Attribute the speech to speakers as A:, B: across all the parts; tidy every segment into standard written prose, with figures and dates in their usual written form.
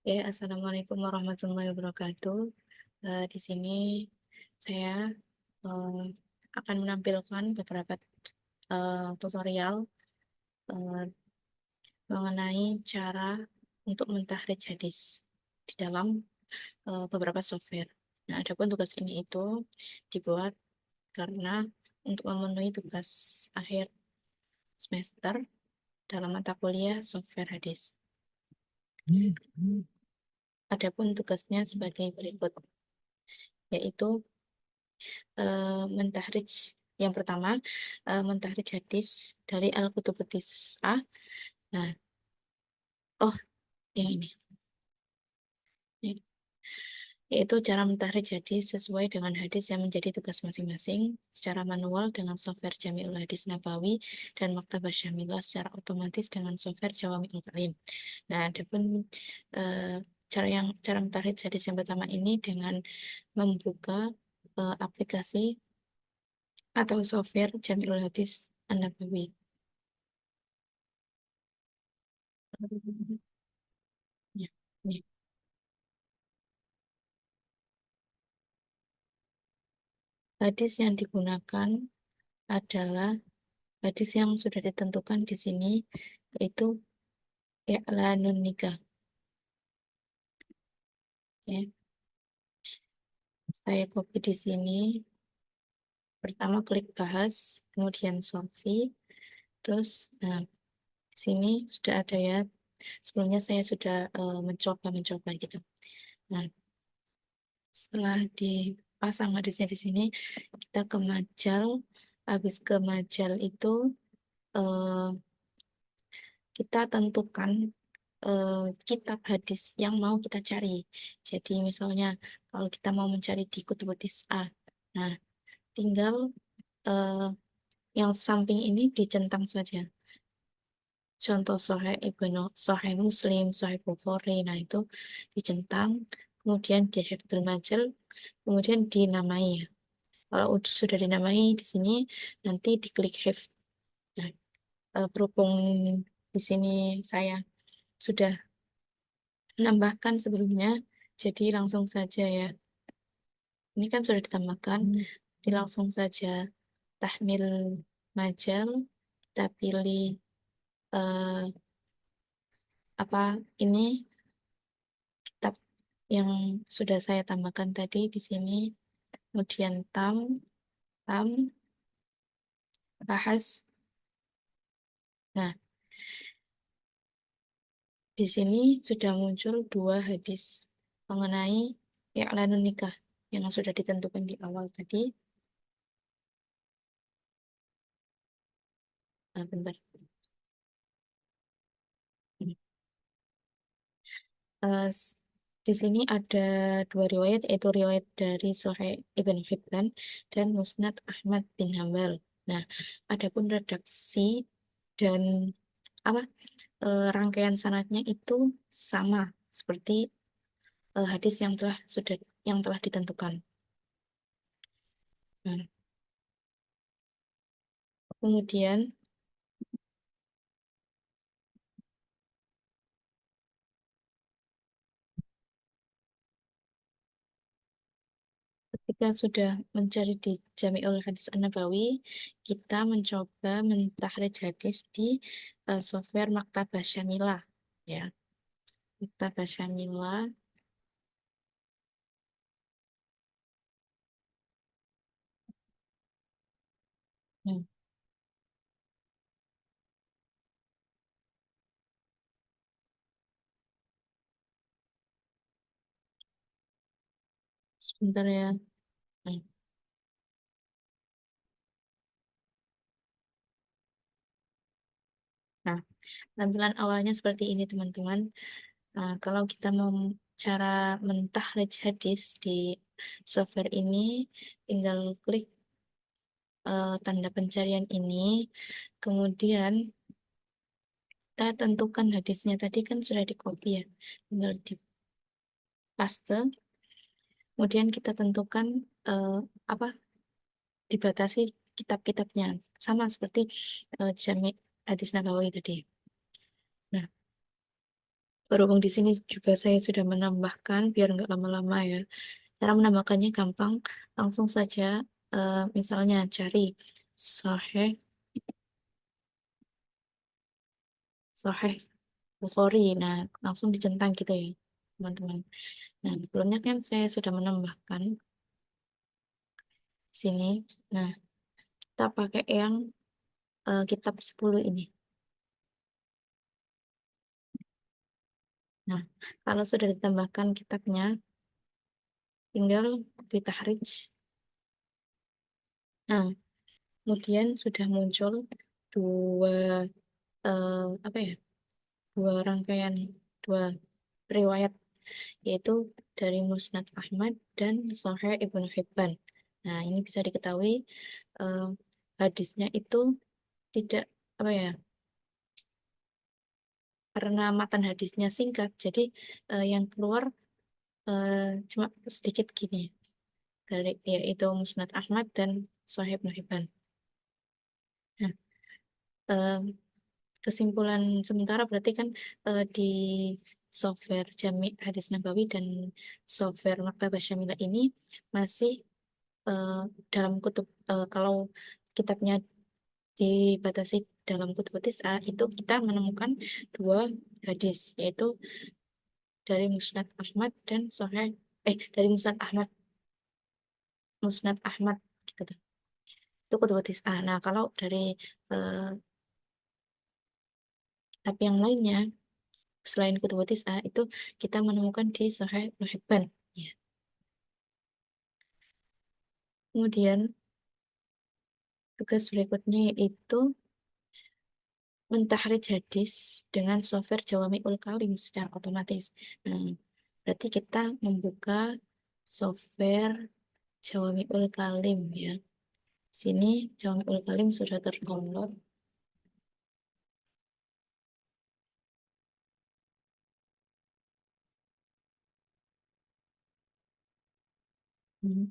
A: Assalamualaikum warahmatullahi wabarakatuh. Di sini saya eh, akan menampilkan beberapa tutorial eh, mengenai cara untuk mentahrid hadis di dalam beberapa software. Nah, adapun tugas ini itu dibuat karena untuk memenuhi tugas akhir semester dalam mata kuliah software hadis. Adapun tugasnya sebagai berikut, yaitu mentahridж yang pertama, mentahridj hadis dari Al-Kutubut Tis'ah. Nah, oh, yang ini. Ini. Yaitu cara mentahridj hadis sesuai dengan hadis yang menjadi tugas masing-masing secara manual dengan software Jami'ul Hadis Nabawi dan Maktabah Syamilah secara otomatis dengan software Jawami'ul Kalim. Nah, adapun cara mentahridj hadis yang pertama ini dengan membuka aplikasi atau software Jami'ul Hadis An-Nabawi. Ya, ya. Hadis yang digunakan adalah hadis yang sudah ditentukan di sini, yaitu i'lanun nikah. Ya, saya copy di sini. Pertama klik bahas, kemudian Sofi, terus nah di sini sudah ada ya. Sebelumnya saya sudah mencoba gitu. Nah, setelah dipasang hadisnya di sini, kita ke majal. Habis ke majal itu eh, kita tentukan kitab hadis yang mau kita cari. Jadi misalnya kalau kita mau mencari di Kutubutis A, nah tinggal eh, yang samping ini dicentang saja. Contoh Sahih Ibnu, Sahih Muslim, Sahih Bukhari, nah itu dicentang, kemudian di Hifdzul Majal, kemudian dinamai ya. Kalau sudah dinamai di sini, nanti diklik Hifdz. Nah, berhubung di sini saya sudah menambahkan sebelumnya, jadi langsung saja ya. Ini kan sudah ditambahkan, jadi langsung saja tahmil majal, kita pilih eh, apa ini kitab yang sudah saya tambahkan tadi di sini, kemudian tam, bahas. Nah, di sini sudah muncul dua hadis mengenai i'lanun nikah yang sudah ditentukan di awal tadi. Bentar. Eh, s- di sini ada dua riwayat, yaitu riwayat dari Sahih Ibn Hibban dan Musnad Ahmad bin Hambal. Nah, adapun redaksi dan apa rangkaian sanadnya itu sama seperti hadis yang telah ditentukan. Nah, kemudian ketika sudah mencari di Jami'ul Hadis An-Nabawi, kita mencoba mentahridz hadis di software Maktabah Syamilah ya. Maktabah Syamilah. Hmm, sebentar ya. Hmm. Nah, tampilan awalnya seperti ini teman-teman. Nah, kalau kita mau cara mentahridz hadis di software ini, tinggal klik tanda pencarian ini, kemudian kita tentukan hadisnya tadi kan sudah di copy ya, tinggal di paste, kemudian kita tentukan eh, apa dibatasi kitab-kitabnya sama seperti Jami' Hadis Nabawi tadi. Nah, Berhubung di sini juga saya sudah menambahkan biar nggak lama-lama ya. Cara menambahkannya gampang, langsung saja misalnya cari Sahih Sahih Bukhari. Nah, langsung dicentang gitu ya, teman-teman. Nah, sebelumnya kan saya sudah menambahkan di sini. Nah, kita pakai yang kitab 10 ini. Nah, kalau sudah ditambahkan kitabnya, tinggal ditahrij. Nah, kemudian sudah muncul dua apa ya? Dua rangkaian, dua riwayat, yaitu dari Musnad Ahmad dan Sahih Ibnu Hibban. Nah, ini bisa diketahui eh, hadisnya itu tidak apa ya? Karena matan hadisnya singkat, jadi yang keluar eh, cuma sedikit gini dari yaitu Musnad Ahmad dan Sahih Ibnu Hibban. Nah, em, kesimpulan sementara berarti kan di software Jami Hadis Nabawi dan software Maktabah Syamilah ini masih eh, dalam kutub kalau kitabnya dibatasi dalam kutub tis'a itu kita menemukan dua hadis yaitu dari Musnad Ahmad dan dari Musnad Ahmad gitu. Itu kutub tis'a. Nah, kalau dari eh, kitab yang lainnya selain kutub tis'a itu kita menemukan di Sahih Ibnu Hibban. Ya. Kemudian tugas berikutnya yaitu mentahrid hadis dengan software Jawami'ul Kalim secara otomatis. Nah, berarti kita membuka software Jawami'ul Kalim ya. Sini Jawami'ul Kalim sudah terdownload. Hmm.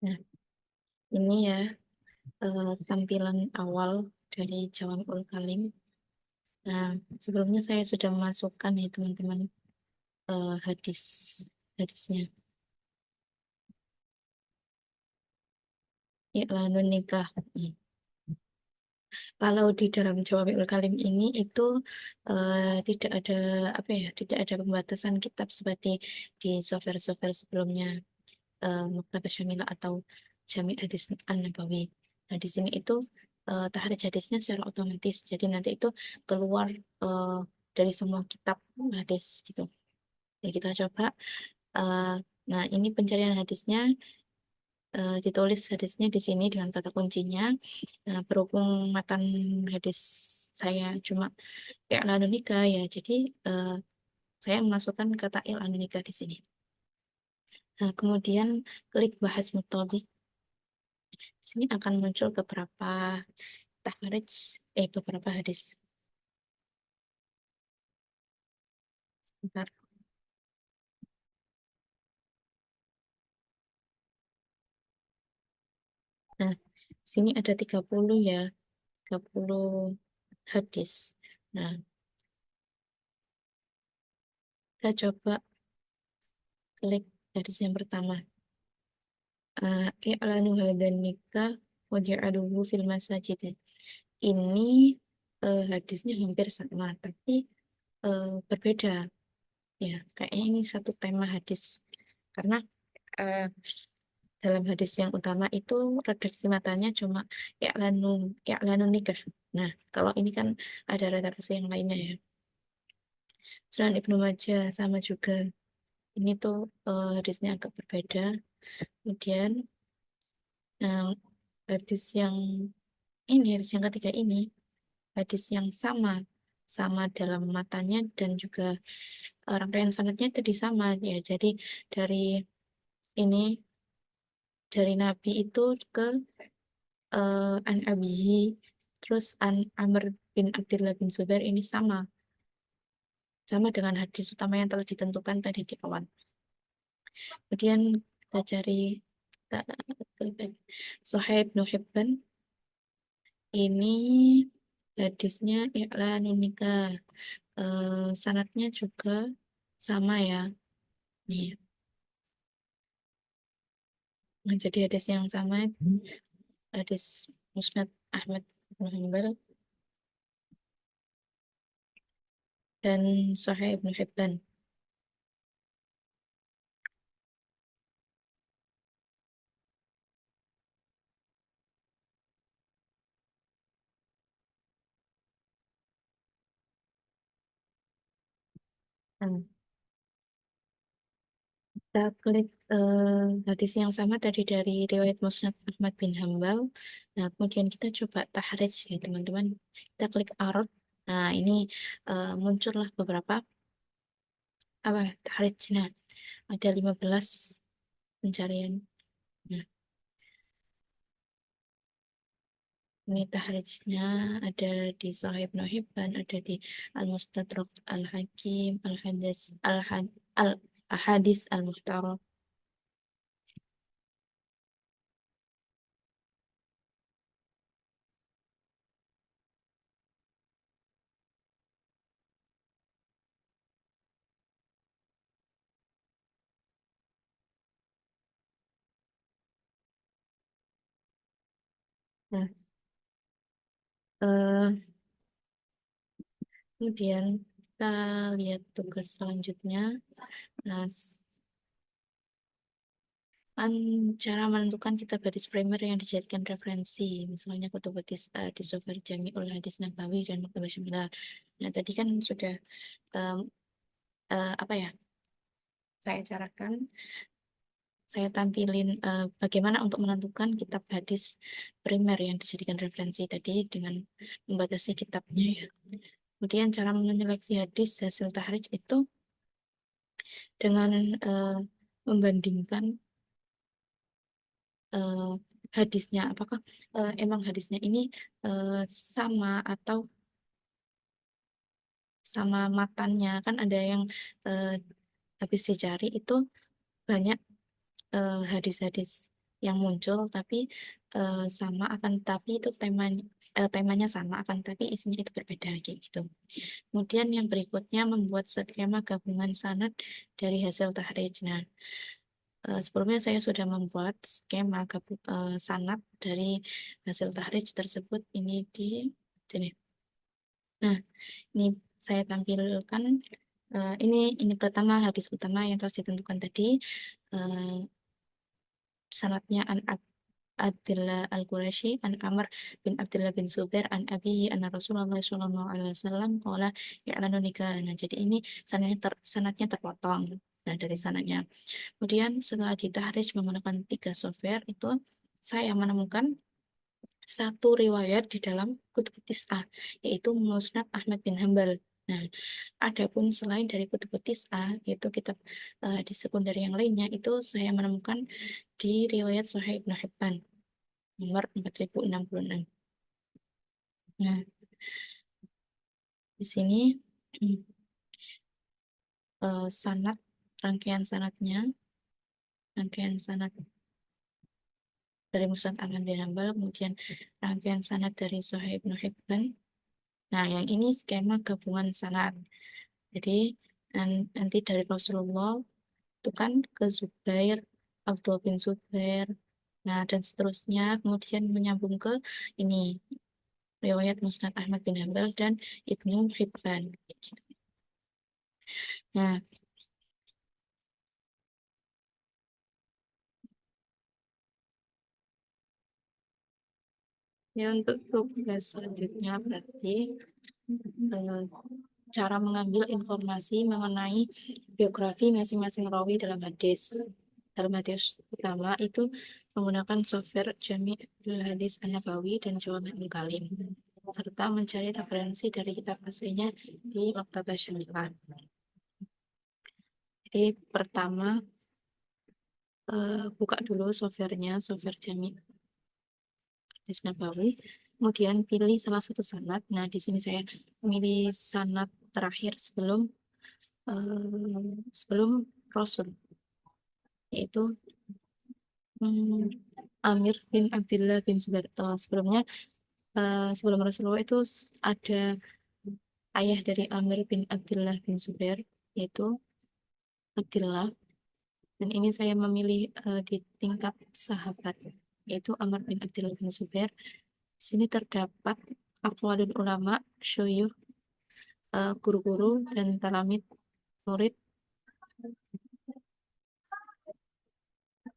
A: Nah, ini ya tampilan awal dari Jawami'ul Kalim. Nah, sebelumnya saya sudah memasukkan ya teman-teman hadis hadisnya. Iklanun nikah. Kalau di dalam Jawami'ul Kalim ini itu tidak ada apa ya, tidak ada pembatasan kitab seperti di software-software sebelumnya Maktabah Syamilah atau Jami' Hadis An-Nabawi. Nah, di sini itu tahrij hadisnya secara otomatis. Jadi nanti itu keluar eh, dari semua kitab hadis gitu. Jadi kita coba eh, nah, ini pencarian hadisnya ditulis hadisnya di sini dengan kata kuncinya. Nah, berhubung matan hadis saya cuma i'lanun nikah ya, jadi eh, saya memasukkan kata i'lanun nikah di sini. Nah, kemudian klik bahas muthabik. Di sini akan muncul beberapa tahrij, beberapa hadis. Sebentar. Nah, sini ada 30 ya, 30 hadis. Nah, kita coba klik hadis yang pertama. I'lanu hadan nikah waja'aluhu fil masajid. Ini hadisnya hampir sama, tapi berbeda. Ya, kayaknya ini satu tema hadis. Karena eh, dalam hadis yang utama itu redaksi matanya cuma i'lanu i'lanu nikah. Nah, kalau ini kan ada redaksi yang lainnya ya. Sunan Ibnu Majah sama juga. Ini tuh hadisnya agak berbeda. Kemudian eh, hadis yang hadis yang ketiga ini hadis yang sama sama dalam matanya dan juga rangkaian sanadnya itu sama ya. Jadi dari ini dari Nabi itu ke An Abihi terus An Amr bin Abdullah bin Zubair ini sama dengan hadis utama yang telah ditentukan tadi di awal. Kemudian kita cari, kita klik aja. Suhaib bin Hibban ini hadisnya i'lanun nikah. Sanadnya juga sama ya. Nih, nah, jadi hadis yang sama, hadis Musnad Ahmad bin Hanbal dan Sahih Ibnu Hibban. Nah, kita klik hadis yang sama tadi dari riwayat Musnad Ahmad bin Hambal. Nah, kemudian kita coba tahrij ya teman-teman. Kita klik arut. Nah, ini muncullah beberapa apa tahrij. Nah, ada 15 pencarian. Nah, ini tahrijnya ada di Sahih Ibnu Hibban, ada di Al-Mustadrak Al-Hakim, Al-Ahadis Al-Muhtarak. Nah, eh, kemudian kita lihat tugas selanjutnya. Nah, cara menentukan kitab hadis primer yang dijadikan referensi, misalnya Kutubutis di Sofar Jami'ul Hadis Nabawi dan Maktabah Syamilah. Nah, tadi kan sudah em, apa ya? Saya carakan, saya tampilin bagaimana untuk menentukan kitab hadis primer yang dijadikan referensi tadi dengan membatasi kitabnya ya. Kemudian cara menyeleksi hadis hasil tahrij itu dengan membandingkan eh, hadisnya, apakah emang hadisnya ini eh, sama atau sama matannya. Kan ada yang eh, habis dicari itu banyak hadis-hadis yang muncul tapi sama, akan tapi itu temanya sama, akan tapi isinya itu berbeda kayak gitu. Kemudian yang berikutnya membuat skema gabungan sanad dari hasil tahrij. Nah, sebelumnya saya sudah membuat skema sanad dari hasil tahrij tersebut ini di sini. Nah, ini saya tampilkan ini pertama hadis utama yang telah ditentukan tadi, eh, sanadnya an Abdullah Al-Quraisy an Amr bin Abdullah bin Zubair an Abihi anna Rasulullah sallallahu alaihi wasallam qala ya'lanu nikah. Nah, jadi ini sanadnya terpotong. Nah, dari sanadnya. Kemudian setelah ditahrij menggunakan 3 software itu saya menemukan satu riwayat di dalam Kutub Tis'ah, yaitu Musnad Ahmad bin Hambal. Nah, adapun selain dari Kutub Tis'ah, yaitu kitab di sekunder yang lainnya, itu saya menemukan di riwayat Sahih Ibnu Hibban nomor 4066. Nah, di sini sanad, rangkaian sanadnya, rangkaian sanad dari Musnad Ahmad bin Hambal, kemudian rangkaian sanad dari Sahih Ibnu Hibban. Nah, yang ini skema gabungan sanad. Jadi nanti dari Rasulullah itu kan ke Zubair, Abdul bin Zubair, nah dan seterusnya, kemudian menyambung ke ini riwayat Musnad Ahmad bin Hambal dan Ibnu Hibban. Gitu. Nah, ya untuk tugas selanjutnya berarti eh, cara mengambil informasi mengenai biografi masing-masing rawi dalam hadis. Dalam hadis utama itu menggunakan software Jami'ul Hadis An-Nabawi dan Jawami'ul Kalim, serta mencari referensi dari kitab aslinya di Maktabah Syamilah. Jadi pertama buka dulu softwarenya, software Jami' Hadis Nabawi, kemudian pilih salah satu sanad. Nah, di sini saya memilih sanad terakhir sebelum Rasul, yaitu Hmm, Amir bin Abdullah bin Zubair. Sebelumnya, sebelum Rasulullah itu ada ayah dari Amir bin Abdullah bin Zubair, yaitu Abdullah. Dan ini saya memilih di tingkat sahabat, yaitu Amr bin Abdullah bin Zubair. Di sini terdapat aqwalul ulama, syuyuh, guru-guru dan talamid murid.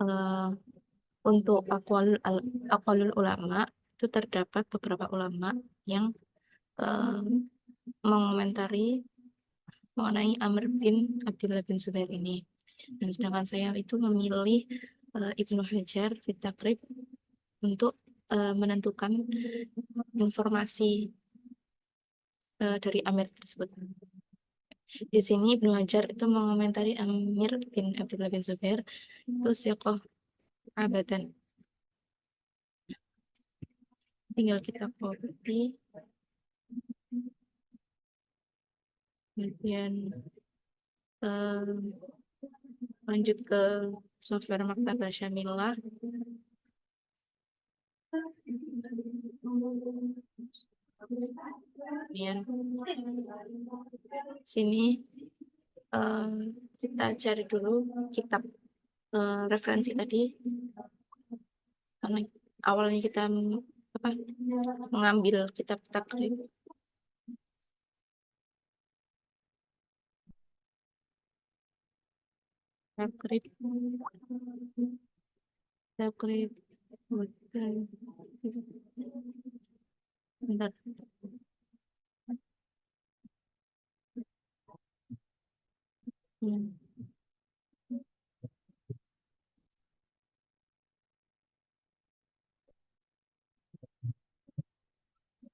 A: eh, untuk aqwalul ulama itu terdapat beberapa ulama yang eh, mengomentari mengenai Amr bin Abdullah bin Zubair ini. Dan sedangkan saya itu memilih Ibnu Hajar fit Taqrib untuk menentukan informasi dari Amir tersebut. Di sini Ibnu Hajar itu mengomentari Amir bin Abdullah bin Zubair itu siqah abadan. Tinggal kita copy, kemudian eh, lanjut ke software Maktabah Syamilah. Kemudian sini eh, kita cari dulu kitab referensi tadi, karena awalnya kita apa mengambil kitab takrib. Takrib, takrib, bentar, hmm,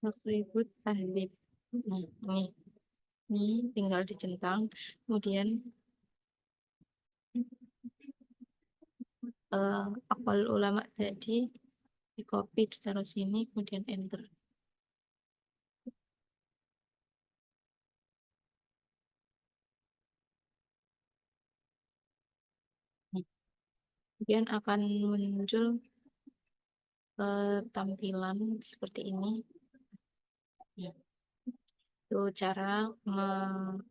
A: takribut tahdib. Nah, ini tinggal dicentang, kemudian apal ulama tadi di copy, ditaruh sini, kemudian enter. Nah, kemudian akan muncul tampilan seperti ini. Ya, itu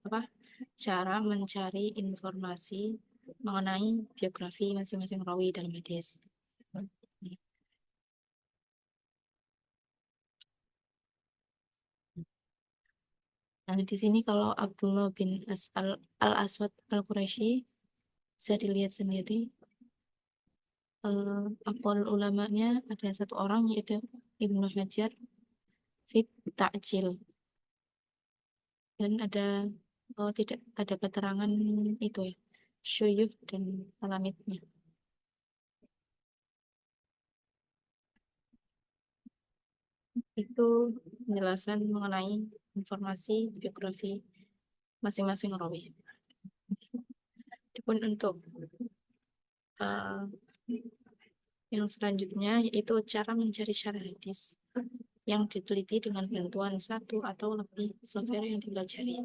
A: apa, cara mencari informasi mengenai biografi masing-masing rawi dalam hadis. Nah, di sini kalau Abdullah bin Al-Aswad Al-Quraisy bisa dilihat sendiri. Aqwal ulamanya ada satu orang, yaitu Ibnu Hajar fit Ta'jil, dan ada tidak ada keterangan itu ya, syuyuh dan alamidnya. Itu penjelasan mengenai informasi biografi masing-masing rawi. Adapun untuk uh, yang selanjutnya, yaitu cara mencari syarah hadis yang diteliti dengan bantuan satu atau lebih software yang dipelajari.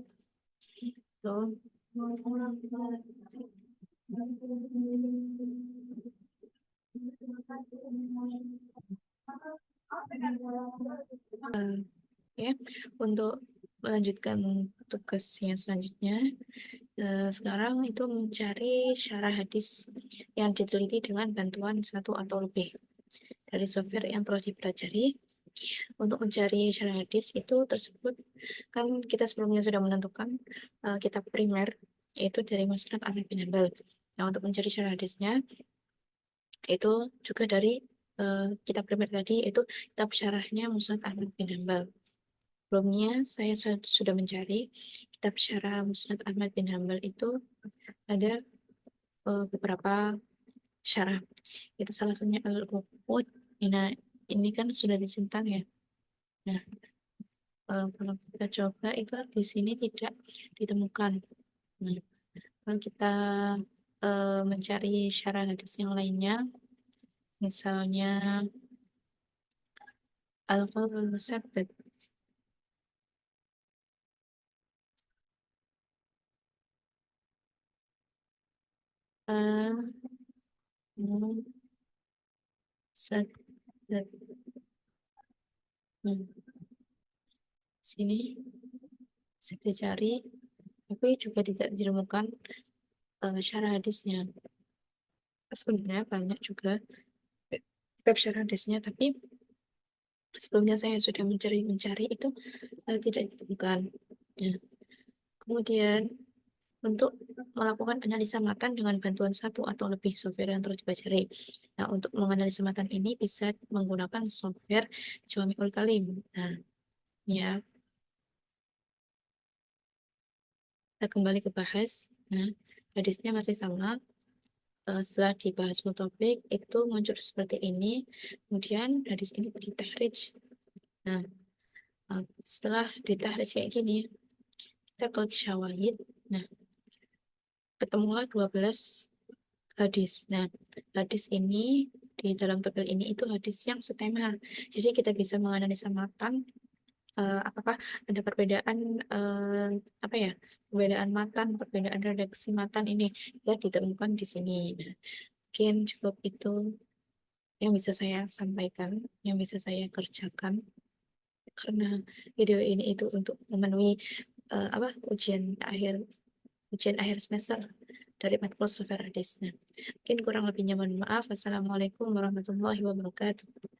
A: So, ya, untuk melanjutkan tugas yang selanjutnya, sekarang itu mencari syarah hadis yang diteliti dengan bantuan satu atau lebih dari software yang telah dipelajari. Untuk mencari syarah hadis itu tersebut, kan kita sebelumnya sudah menentukan kitab primer, yaitu dari Musnad Ahmad bin Hanbal. Nah, untuk mencari syarah hadisnya itu juga dari kitab primer tadi, itu kitab syarahnya Musnad Ahmad bin Hanbal. Sebelumnya saya sudah mencari kitab syarah Musnad Ahmad bin Hanbal, itu ada beberapa syarah. Itu salah satunya Al-Uqud. Nah, ini kan sudah dicentang ya. Nah, kalau kita coba itu di sini tidak ditemukan. Nah, kalau kita mencari syarah hadis yang lainnya, misalnya Al-Qaulul Musaddad. Eh, Set, set. Sini bisa dicari, tapi juga tidak ditemukan syarah hadisnya. Sebenarnya banyak juga kitab syarah hadisnya, tapi sebelumnya saya sudah mencari itu tidak ditemukan. Ya. Kemudian untuk melakukan analisa matan dengan bantuan satu atau lebih software yang terus dipelajari. Nah, untuk menganalisa matan ini bisa menggunakan software Jawami'ul Kalim. Nah, ya, kita kembali ke bahas. Nah, hadisnya masih sama. Setelah dibahas mutofik, itu muncul seperti ini. Kemudian hadis ini ditahrij. Nah, setelah ditahrij kayak gini, kita klik syawahid. Nah, ketemulah 12 hadis. Nah, hadis ini di dalam tabel ini itu hadis yang setema. Jadi kita bisa menganalisa matan apakah ada perbedaan apa ya? Perbedaan matan, perbedaan redaksi matan ini ya ditemukan di sini. Nah, mungkin cukup itu yang bisa saya sampaikan, yang bisa saya kerjakan karena video ini itu untuk memenuhi apa ujian akhir semester dari matkul software hadis. Nah, mungkin kurang lebihnya mohon maaf. Wassalamualaikum warahmatullahi wabarakatuh.